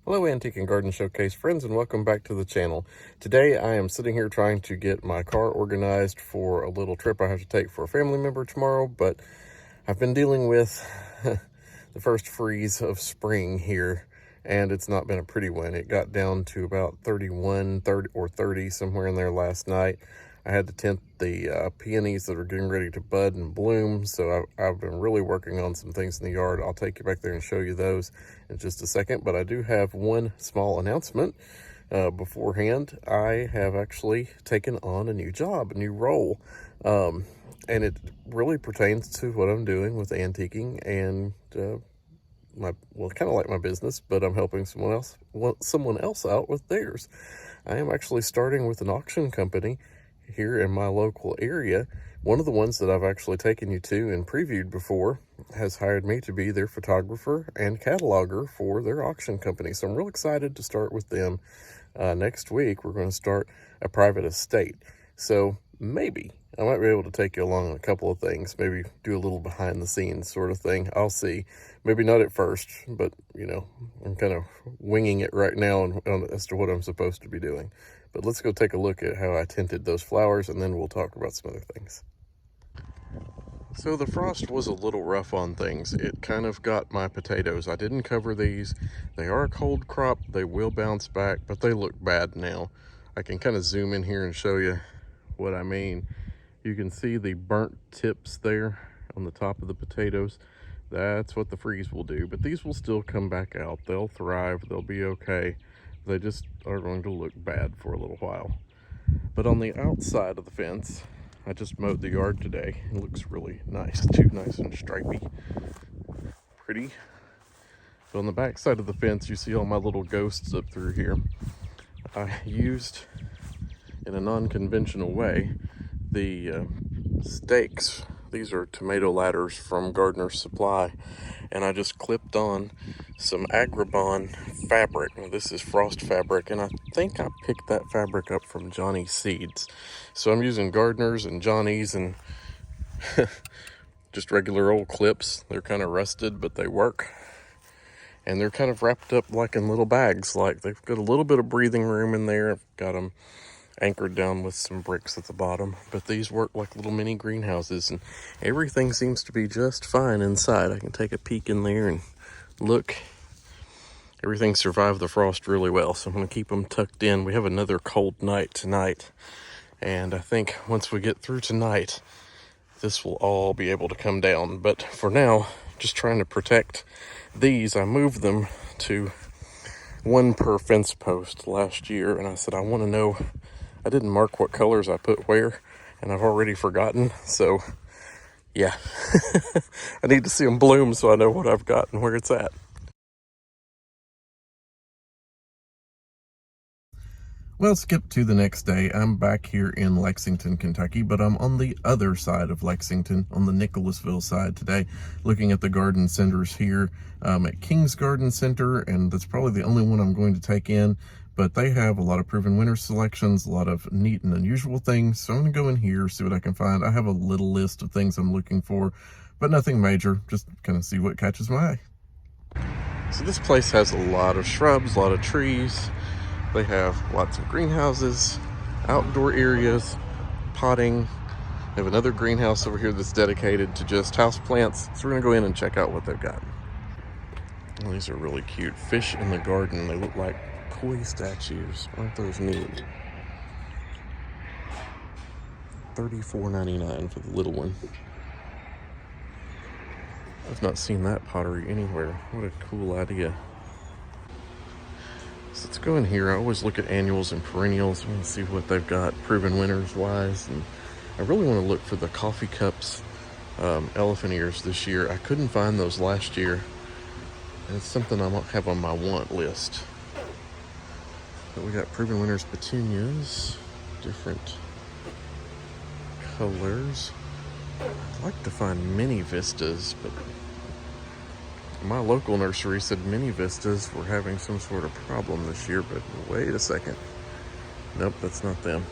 Hello Antique and Garden Showcase friends, and welcome back to the channel. Today I am sitting here trying to get my car organized for a little trip I have to take for a family member tomorrow, but I've been dealing with the first freeze of spring here, and it's not been a pretty one. It got down to about 31, 30 or 30, somewhere in there last night. I had to tint the peonies that are getting ready to bud and bloom, so I've been really working on some things in the yard. I'll take you back there and show you those in just a second, but I do have one small announcement beforehand. I have actually taken on a new job, a new role, and it really pertains to what I'm doing with antiquing and kind of like my business, but I'm helping someone else out with theirs. I am actually starting with an auction company here in my local area. One of the ones that I've actually taken you to and previewed before has hired me to be their photographer and cataloger for their auction company. So I'm real excited to start with them. Next week, we're going to start a private estate. So maybe I might be able to take you along on a couple of things, maybe do a little behind the scenes sort of thing. I'll see. Maybe not at first, but I'm kind of winging it right now as to what I'm supposed to be doing. But let's go take a look at how I tinted those flowers, and then we'll talk about some other things. So the frost was a little rough on things. It kind of got my potatoes. I didn't cover these. They are a cold crop. They will bounce back, but they look bad now. I can kind of zoom in here and show you what I mean. You can see the burnt tips there on the top of the potatoes. That's what the freeze will do, but these will still come back out. They'll thrive. They'll be okay. They just are going to look bad for a little while. But on the outside of the fence, I just mowed the yard today. It looks really nice too, nice and stripy, pretty. But on the back side of the fence, you see all my little ghosts up through here. I used, in a non-conventional way, the stakes. These are tomato ladders from Gardener's Supply, and I just clipped on some Agribon fabric. Now, this is frost fabric, and I think I picked that fabric up from Johnny's Seeds. So I'm using Gardener's and Johnny's and just regular old clips. They're kind of rusted, but they work. And they're kind of wrapped up like in little bags. Like, they've got a little bit of breathing room in there. I've got them anchored down with some bricks at the bottom, but these work like little mini greenhouses, and everything seems to be just fine inside. I can take a peek in there and look. Everything survived the frost really well, so I'm going to keep them tucked in. We have another cold night tonight, and I think once we get through tonight, this will all be able to come down. But for now, just trying to protect these. I moved them to one per fence post last year, and I said I want to know. I didn't mark what colors I put where, and I've already forgotten. So yeah, I need to see them bloom so I know what I've got and where it's at. Well, skip to the next day. I'm back here in Lexington, Kentucky, but I'm on the other side of Lexington, on the Nicholasville side today, looking at the garden centers here at King's Garden Center, and that's probably the only one I'm going to take in, but they have a lot of proven winner selections, a lot of neat and unusual things, so I'm going to go in here, see what I can find. I have a little list of things I'm looking for, but nothing major, just kind of see what catches my eye. So this place has a lot of shrubs, a lot of trees. They have lots of greenhouses, outdoor areas, potting. They have another greenhouse over here that's dedicated to just house plants. So we're gonna go in and check out what they've got. Well, these are really cute. Fish in the garden. They look like koi statues. Aren't those neat? $34.99 for the little one. I've not seen that pottery anywhere. What a cool idea. So let's go in here. I always look at annuals and perennials. I want to see what they've got proven winners wise. And I really want to look for the coffee cups elephant ears this year. I couldn't find those last year. And it's something I might have on my want list. But we got proven winners petunias, different colors. I'd like to find mini vistas, but my local nursery said mini vistas were having some sort of problem this year, but wait a second. Nope, that's not them.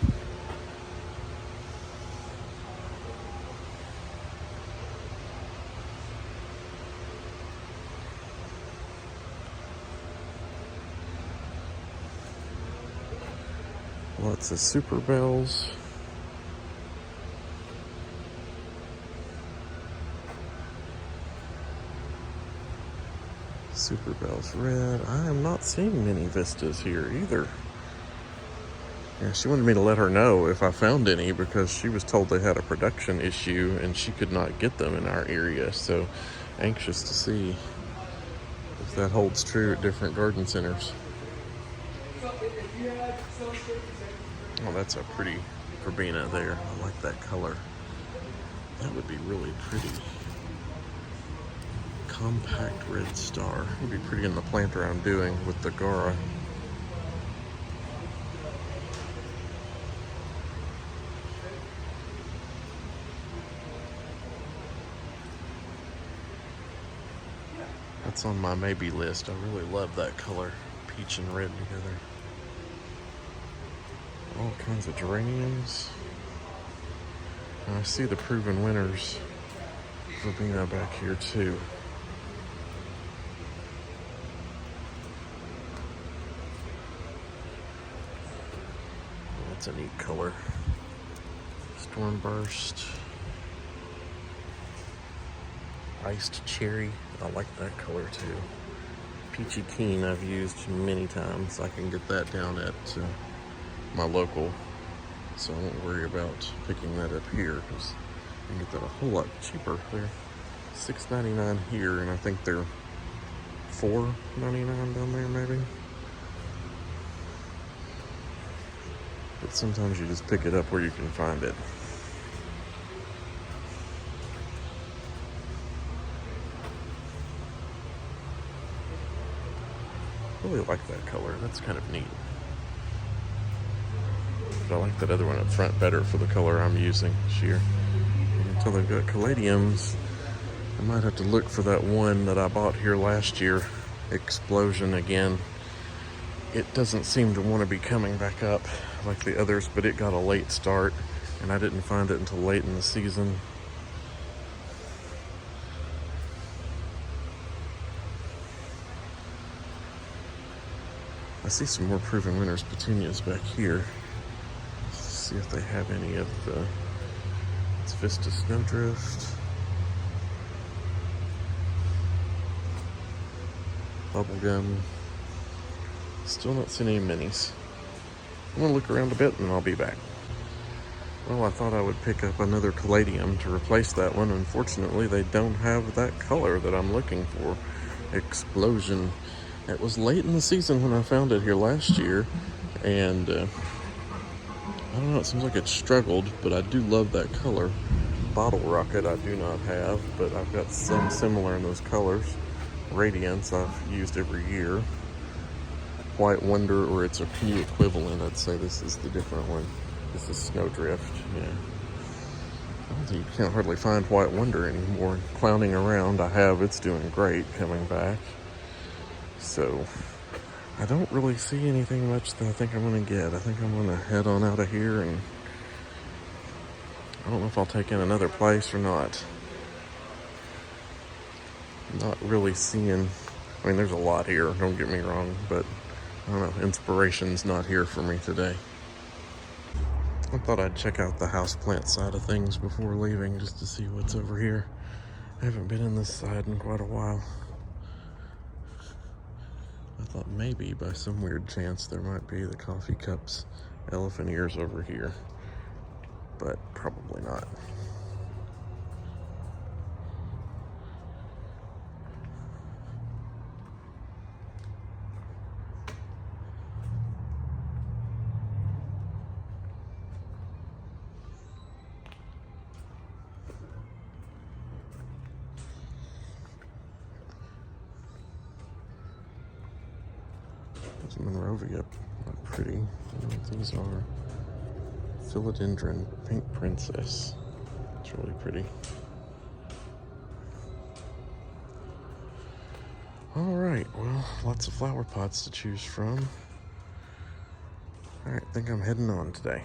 Lots of Super Bells. Super Bells red. I am not seeing many Vistas here either. Yeah, she wanted me to let her know if I found any because she was told they had a production issue and she could not get them in our area. So anxious to see if that holds true at different garden centers. Oh, that's a pretty verbena there. I like that color. That would be really pretty. Compact red star. Would be pretty in the planter I'm doing with the Gara. That's on my maybe list. I really love that color, peach and red together. All kinds of geraniums. And I see the Proven Winners verbena back here too. That's a neat color. Stormburst. Iced cherry. I like that color too. Peachy Keen I've used many times. I can get that down at my local, so I won't worry about picking that up here because I can get that a whole lot cheaper. They're $6.99 here, and I think they're $4.99 down there maybe. But sometimes you just pick it up where you can find it. Really like that color. That's kind of neat. But I like that other one up front better for the color I'm using this year. Until they've got caladiums, I might have to look for that one that I bought here last year, Explosion again. It doesn't seem to want to be coming back up like the others, but it got a late start, and I didn't find it until late in the season. I see some more Proven Winners petunias back here. Let's see if they have any of the... It's Vista Snowdrift. Bubblegum. Still not seeing any minis. I'm gonna look around a bit and I'll be back. Well, I thought I would pick up another caladium to replace that one. Unfortunately, they don't have that color that I'm looking for. Explosion. It was late in the season when I found it here last year, and I don't know, it seems like it struggled, but I do love that color. Bottle Rocket I do not have, but I've got some similar in those colors. Radiance I've used every year. White Wonder, or its a P equivalent, I'd say this is the different one. This is Snowdrift, yeah. I don't think you can't hardly find White Wonder anymore. Clowning around, I have, it's doing great coming back. So, I don't really see anything much that I think I'm going to get. I think I'm going to head on out of here, and I don't know if I'll take in another place or not. Not really seeing, I mean, there's a lot here, don't get me wrong, but I don't know, inspiration's not here for me today. I thought I'd check out the houseplant side of things before leaving just to see what's over here. I haven't been in this side in quite a while. I thought maybe by some weird chance there might be the coffee cups, elephant ears over here, but probably not. Monrovia, not pretty. I don't know what these are. Philodendron Pink Princess. It's really pretty. Alright, well, lots of flower pots to choose from. Alright, I think I'm heading on today.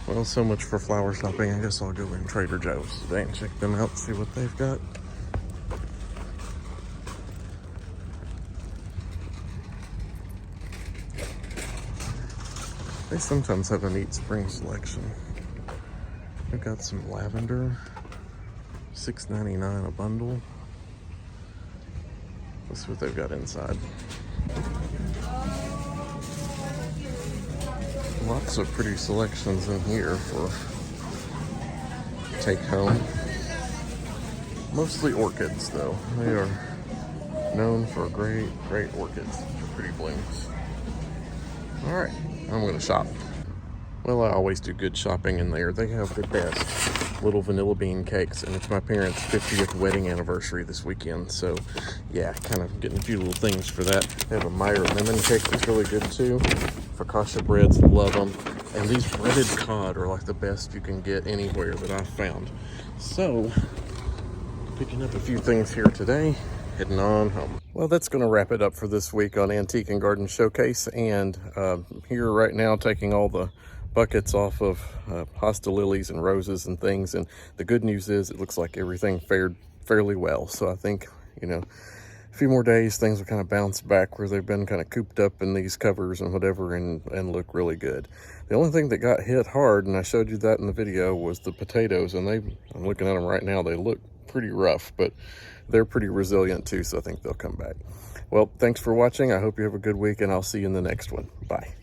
Well, so much for flower shopping. I guess I'll go in Trader Joe's today and check them out, see what they've got. They sometimes have a neat spring selection. They've got some lavender, $6.99 a bundle. Let's see what they've got inside. Lots of pretty selections in here for take home. Mostly orchids though. They are known for great orchids for pretty blooms. All right, I'm gonna shop. Well, I always do good shopping in there. They have the best little vanilla bean cakes, and it's my parents' 50th wedding anniversary this weekend. So yeah, kind of getting a few little things for that. They have a Meyer lemon cake that's really good too. Focaccia breads, love them. And these breaded cod are like the best you can get anywhere that I've found. So, picking up a few things here today, heading on home. Well, that's going to wrap it up for this week on Antique and Garden Showcase. And here right now, taking all the buckets off of hosta lilies and roses and things. And the good news is it looks like everything fared fairly well. So I think, you know, a few more days, things will kind of bounce back where they've been kind of cooped up in these covers and whatever and look really good. The only thing that got hit hard, and I showed you that in the video, was the potatoes. And I'm looking at them right now, they look pretty rough, but they're pretty resilient too, so I think they'll come back. Well, thanks for watching. I hope you have a good week, and I'll see you in the next one. Bye.